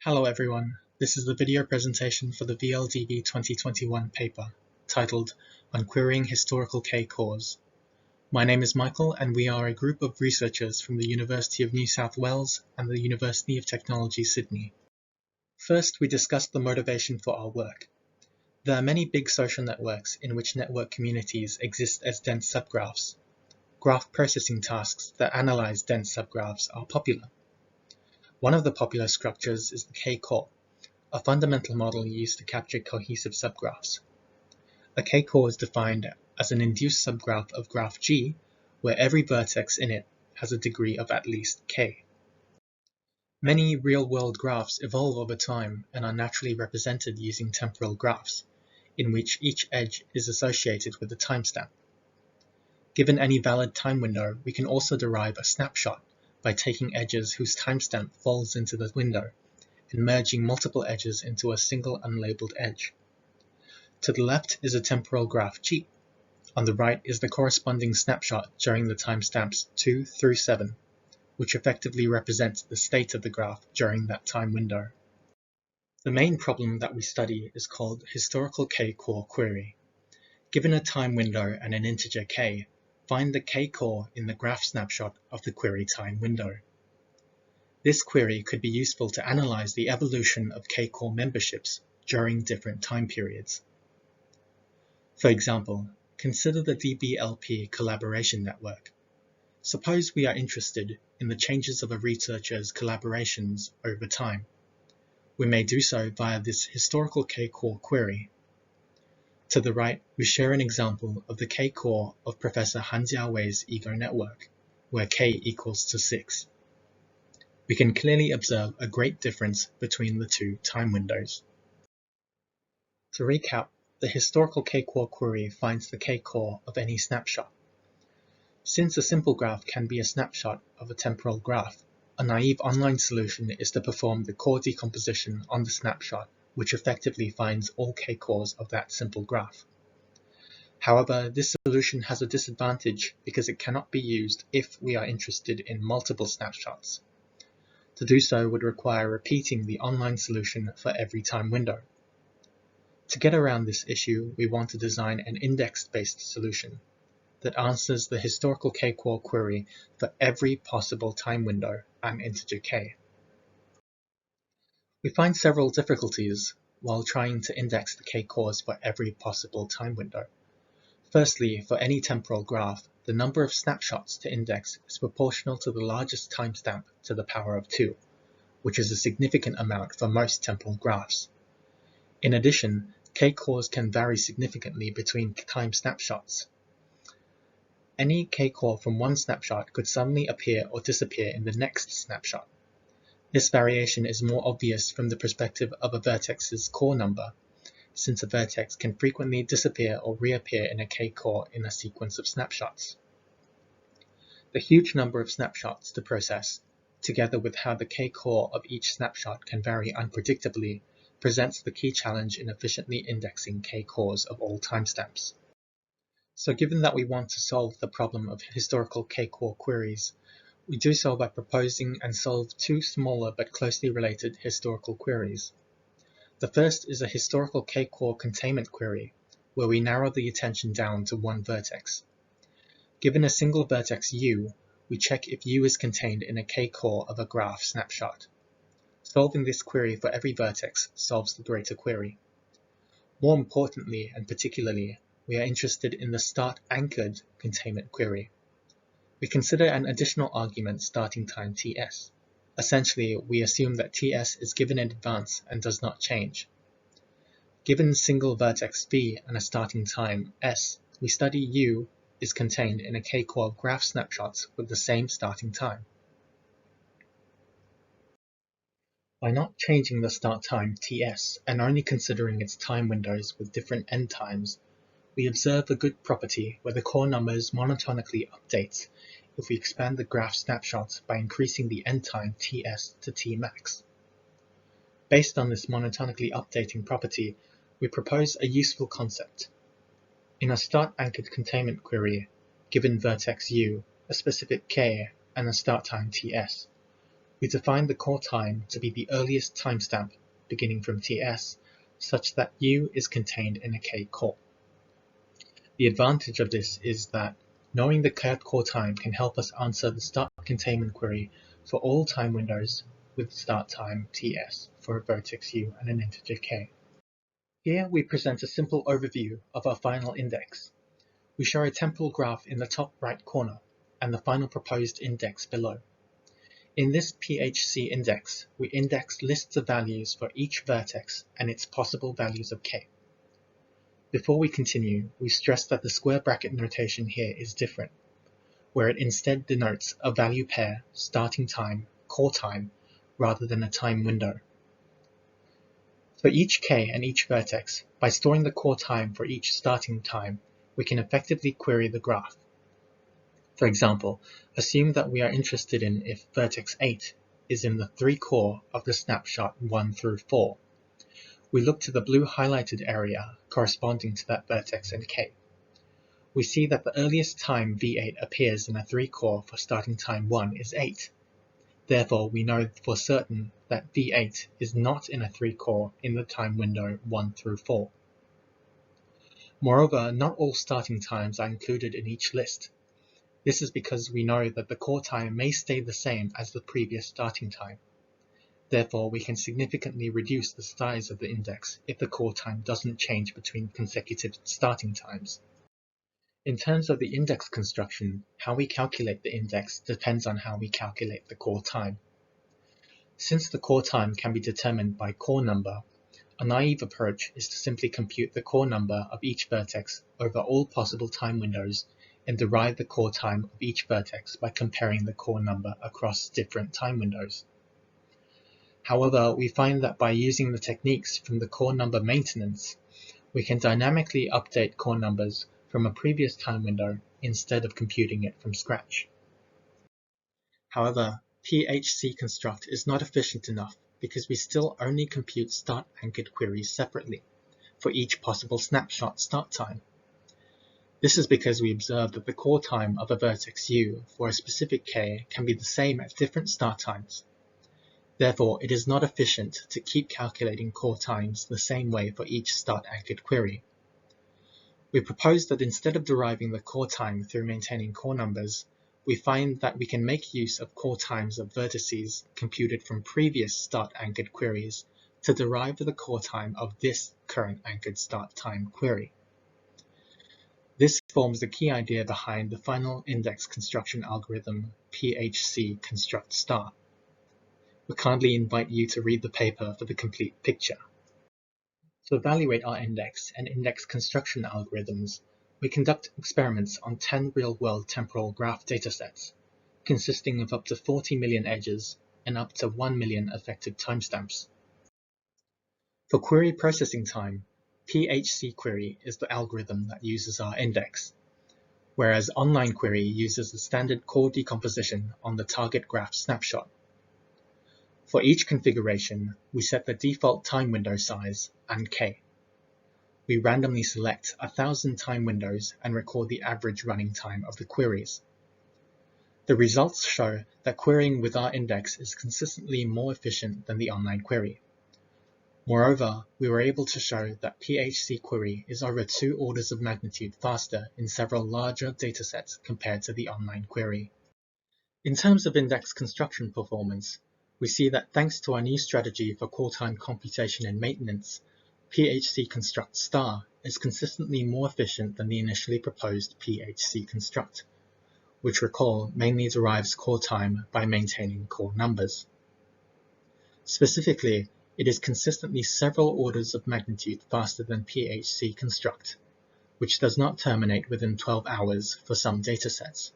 Hello everyone, this is the video presentation for the VLDB 2021 paper, titled On Querying Historical K-Cores. My name is Michael and we are a group of researchers from the University of New South Wales and the University of Technology, Sydney. First, we discussed the motivation for our work. There are many big social networks in which network communities exist as dense subgraphs. Graph processing tasks that analyze dense subgraphs are popular. One of the popular structures is the K-core, a fundamental model used to capture cohesive subgraphs. A K-core is defined as an induced subgraph of graph G, where every vertex in it has a degree of at least k. Many real-world graphs evolve over time and are naturally represented using temporal graphs, in which each edge is associated with a timestamp. Given any valid time window, we can also derive a snapshot by taking edges whose timestamp falls into the window and merging multiple edges into a single unlabeled edge. To the left is a temporal graph G. On the right is the corresponding snapshot during the timestamps 2 through 7, which effectively represents the state of the graph during that time window. The main problem that we study is called historical K-core query. Given a time window and an integer k, find the K-core in the graph snapshot of the query time window. This query could be useful to analyze the evolution of K-core memberships during different time periods. For example, consider the DBLP collaboration network. Suppose we are interested in the changes of a researcher's collaborations over time. We may do so via this historical K-core query. To the right, we share an example of the K-core of Professor Han Jiawei's ego network, where k equals to 6. We can clearly observe a great difference between the two time windows. To recap, the historical K-core query finds the K-core of any snapshot. Since a simple graph can be a snapshot of a temporal graph, a naive online solution is to perform the core decomposition on the snapshot, which effectively finds all K-cores of that simple graph. However, this solution has a disadvantage because it cannot be used if we are interested in multiple snapshots. To do so would require repeating the online solution for every time window. To get around this issue, we want to design an index-based solution that answers the historical K-core query for every possible time window and integer k. We find several difficulties while trying to index the K-cores for every possible time window. Firstly, for any temporal graph, the number of snapshots to index is proportional to the largest timestamp to the power of 2, which is a significant amount for most temporal graphs. In addition, K-cores can vary significantly between time snapshots. Any K-core from one snapshot could suddenly appear or disappear in the next snapshot. This variation is more obvious from the perspective of a vertex's core number, since a vertex can frequently disappear or reappear in a K-core in a sequence of snapshots. The huge number of snapshots to process, together with how the K-core of each snapshot can vary unpredictably, presents the key challenge in efficiently indexing K-cores of all timestamps. So given that we want to solve the problem of historical K-core queries, we do so by proposing and solve two smaller but closely related historical queries. The first is a historical K-core containment query, where we narrow the attention down to one vertex. Given a single vertex U, we check if U is contained in a K-core of a graph snapshot. Solving this query for every vertex solves the greater query. More importantly and particularly, we are interested in the start-anchored containment query. We consider an additional argument starting time Ts. Essentially, we assume that Ts is given in advance and does not change. Given single vertex V and a starting time S, we study U is contained in a K-core of graph snapshots with the same starting time. By not changing the start time Ts and only considering its time windows with different end times, we observe a good property where the core numbers monotonically update if we expand the graph snapshots by increasing the end time Ts to Tmax. Based on this monotonically updating property, we propose a useful concept. In a start-anchored containment query, given vertex U, a specific k, and a start time Ts, We define the core time to be the earliest timestamp beginning from TS, such that U is contained in a K core. The advantage of this is that knowing the core time can help us answer the start containment query for all time windows with start time TS for a vertex U and an integer K. Here we present a simple overview of our final index. We show a temporal graph in the top right corner and the final proposed index below. In this PHC index, we index lists of values for each vertex and its possible values of K. Before we continue, we stress that the square bracket notation here is different, where it instead denotes a value pair, starting time, core time, rather than a time window. For each K and each vertex, by storing the core time for each starting time, we can effectively query the graph. For example, assume that we are interested in if vertex 8 is in the 3 core of the snapshot 1 through 4. We look to the blue highlighted area corresponding to that vertex and K. We see that the earliest time V8 appears in a 3 core for starting time 1 is 8. Therefore, we know for certain that V8 is not in a 3 core in the time window 1 through 4. Moreover, not all starting times are included in each list. This is because we know that the core time may stay the same as the previous starting time. Therefore, we can significantly reduce the size of the index if the core time doesn't change between consecutive starting times. In terms of the index construction, how we calculate the index depends on how we calculate the core time. Since the core time can be determined by core number, a naive approach is to simply compute the core number of each vertex over all possible time windows and derive the core time of each vertex by comparing the core number across different time windows. However, we find that by using the techniques from the core number maintenance, we can dynamically update core numbers from a previous time window instead of computing it from scratch. However, PHC construct is not efficient enough because we still only compute start anchored queries separately for each possible snapshot start time. This is because we observe that the core time of a vertex U for a specific K can be the same at different start times. Therefore, it is not efficient to keep calculating core times the same way for each start anchored query. We propose that instead of deriving the core time through maintaining core numbers, we find that we can make use of core times of vertices computed from previous start anchored queries to derive the core time of this current anchored start time query. This forms the key idea behind the final index construction algorithm PHC construct star. We kindly invite you to read the paper for the complete picture. To evaluate our index and index construction algorithms, we conduct experiments on 10 real-world temporal graph datasets, consisting of up to 40 million edges and up to 1 million effective timestamps. For query processing time, PHC query is the algorithm that uses our index, whereas online query uses the standard core decomposition on the target graph snapshot. For each configuration, we set the default time window size and K. We randomly select 1,000 time windows and record the average running time of the queries. The results show that querying with our index is consistently more efficient than the online query. Moreover, we were able to show that PHC query is over 2 orders of magnitude faster in several larger datasets compared to the online query. In terms of index construction performance, we see that thanks to our new strategy for core time computation and maintenance, PHC construct star is consistently more efficient than the initially proposed PHC construct, which recall mainly derives core time by maintaining core numbers. Specifically, it is consistently several orders of magnitude faster than PHC construct, which does not terminate within 12 hours for some datasets.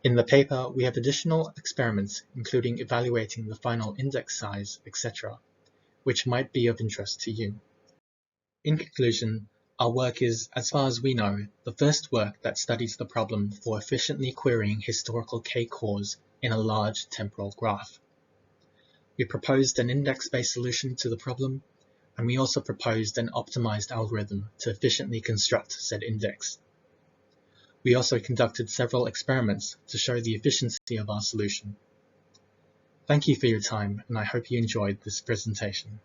In the paper, we have additional experiments including evaluating the final index size, etc., which might be of interest to you. In conclusion, our work is, as far as we know, the first work that studies the problem for efficiently querying historical K-cores in a large temporal graph. We proposed an index-based solution to the problem, and we also proposed an optimized algorithm to efficiently construct said index. We also conducted several experiments to show the efficiency of our solution. Thank you for your time, and I hope you enjoyed this presentation.